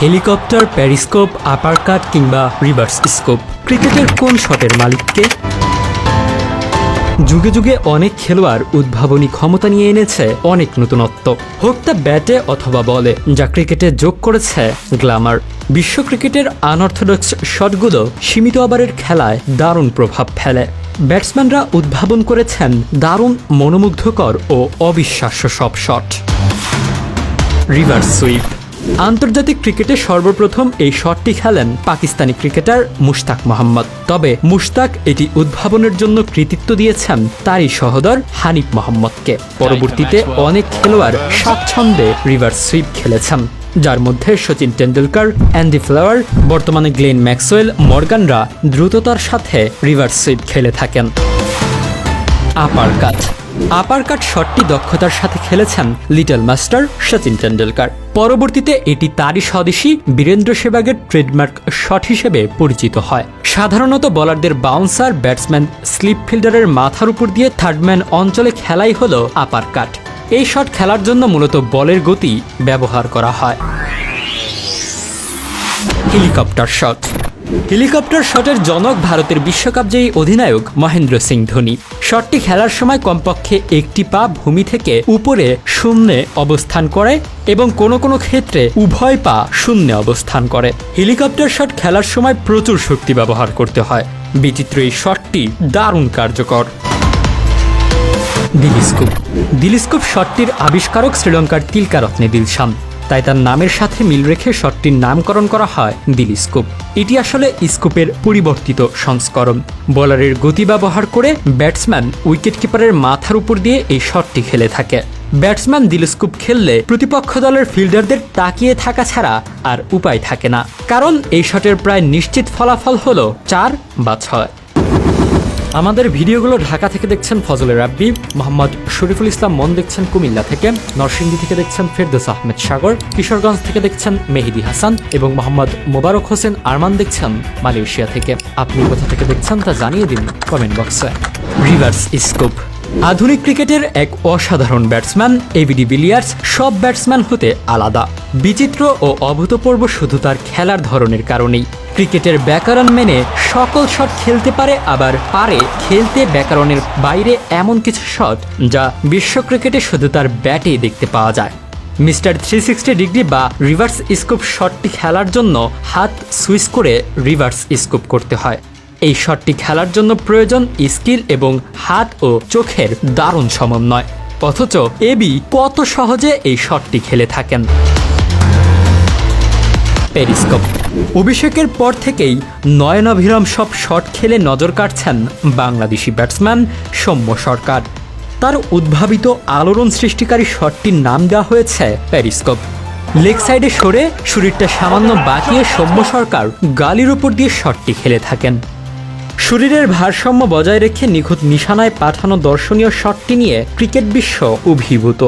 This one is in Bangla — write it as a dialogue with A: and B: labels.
A: হেলিকপ্টার, প্যারিস্কোপ, আপার কাট কিংবা রিভার্স স্কোপ, ক্রিকেটের কোন শটের মালিককে? যুগে যুগে অনেক খেলোয়াড় উদ্ভাবনী ক্ষমতা নিয়ে এনেছে অনেক নতুনত্ব, হোক তা ব্যাটে অথবা বলে, যা ক্রিকেটে যোগ করেছে গ্ল্যামার। বিশ্ব ক্রিকেটের আনঅর্থোডক্স শটগুলো সীমিত ওভারের খেলায় দারুণ প্রভাব ফেলে। ব্যাটসম্যানরা উদ্ভাবন করেছেন দারুণ মনোমুগ্ধকর ও অবিশ্বাস্য সব শট। Reverse sweep. আন্তর্জাতিক ক্রিকেটে সর্বপ্রথম এই শটটি খেলেন পাকিস্তানি ক্রিকেটার মুশতাক মোহাম্মদ। তবে মুশতাক এটি উদ্ভাবনের জন্য কৃতিত্ব দিয়েছেন তারই সহোদর হানিফ মোহাম্মদকে। পরবর্তীতে অনেক খেলোয়াড় স্বাচ্ছন্দ্যে রিভার্স সুইপ খেলেছেন, যার মধ্যে সচিন টেন্ডুলকার, অ্যান্ডি ফ্লাওয়ার, বর্তমানে গ্লেন ম্যাক্সওয়েল, মর্গানরা দ্রুততার সাথে রিভার্স সুইপ খেলে থাকেন। আপার কাট। আপার কাট শটটি দক্ষতার সাথে খেলেছেন লিটল মাস্টার সচিন টেন্ডুলকার। পরবর্তীতে এটি তারই স্বদেশী বীরেন্দ্র সেহবাগের ট্রেডমার্ক শট হিসেবে পরিচিত হয়। সাধারণত বলারদের বাউন্সার, ব্যাটসম্যান স্লিপ ফিল্ডারের মাথার উপর দিয়ে থার্ডম্যান অঞ্চলে খেলাই হলো আপার কাট। এই শট খেলার জন্য মূলত বলের গতি ব্যবহার করা হয়। Helicopter shot. হেলিকপ্টার শটের জনক ভারতের বিশ্বকাপজয়ী অধিনায়ক মহেন্দ্র সিং ধোনি। শটটি খেলার সময় কমপক্ষে একটি পা ভূমি থেকে উপরে শূন্যে অবস্থান করে এবং কোনো কোনো ক্ষেত্রে উভয় পা শূন্যে অবস্থান করে। হেলিকপ্টার শট খেলার সময় প্রচুর শক্তি ব্যবহার করতে হয়। বিচিত্র এই শটটি দারুণ কার্যকর। দিলিস্কুপ। দিলিস্কুপ শটটির আবিষ্কারক শ্রীলঙ্কার তিলকারত্নে দিলশান, তাই তার নামের সাথে মিল রেখে শটটির নামকরণ করা হয় দিলিস্কুপ। এটি আসলে স্কুপের পরিবর্তিত সংস্করণ। বোলারের গতি ব্যবহার করে ব্যাটসম্যান উইকেট কিপারের মাথার উপর দিয়ে এই শটটি খেলে থাকে। ব্যাটসম্যান দিলিস্কুপ খেললে প্রতিপক্ষ দলের ফিল্ডারদের তাকিয়ে থাকা ছাড়া আর উপায় থাকে না, কারণ এই শটের প্রায় নিশ্চিত ফলাফল হলো 4 বা 6। আমাদের ভিডিওগুলো ঢাকা থেকে দেখছেন ফজলে রাব্বি, মোহাম্মদ শরীফুল ইসলাম মন দেখছেন কুমিল্লা থেকে, নরসিংদী থেকে দেখছেন ফেরদৌস আহমেদ সাগর, কিশোরগঞ্জ থেকে দেখছেন মেহেদি হাসান এবং মোহাম্মদ মোবারক হোসেন আরমান দেখছেন মালয়েশিয়া থেকে। আপনি কোথা থেকে দেখছেন তা জানিয়ে দিন কমেন্ট বক্সে। Reverse scoop. আধুনিক ক্রিকেটের এক অসাধারণ ব্যাটসম্যান এবি ডিভিলিয়ার্স সব ব্যাটসম্যান হতে আলাদা, বিচিত্র ও অভূতপূর্ব শুধু তার খেলার ধরনের কারণেই। ক্রিকেটের ব্যাকরণ মেনে সকল শট খেলতে পারে, আবার পারে খেলতে ব্যাকরণের বাইরে এমন কিছু শট যা বিশ্ব ক্রিকেটে শুধু তার ব্যাটেই দেখতে পাওয়া যায়। মিস্টার 360 ডিগ্রি বা রিভার্স স্কুপ শটটি খেলার জন্য হাত সুইচ করে রিভার্স স্কুপ করতে হয়। এই শটটি খেলার জন্য প্রয়োজন স্কিল এবং হাত ও চোখের দারুণ সমন্বয়, অথচ এবি কত সহজে এই শটটি খেলে থাকেন। পেরিস্কোপ। অভিষেকের পর থেকেই নয়নাভিরাম সব শট খেলে নজর কাটছেন বাংলাদেশি ব্যাটসম্যান সৌম্য সরকার। তার উদ্ভাবিত আলোড়ন সৃষ্টিকারী শটটির নাম দেওয়া হয়েছে পেরিস্কোপ। লেগ সাইডে সরে শরীরটা সামান্য বাঁকিয়ে সৌম্য সরকার গালির উপর দিয়ে শটটি খেলে থাকেন। শরীরের ভারসাম্য বজায় রেখে নিখুঁত নিশানায় পাঠানো দর্শনীয় শটটি নিয়ে ক্রিকেট বিশ্ব অভিভূত।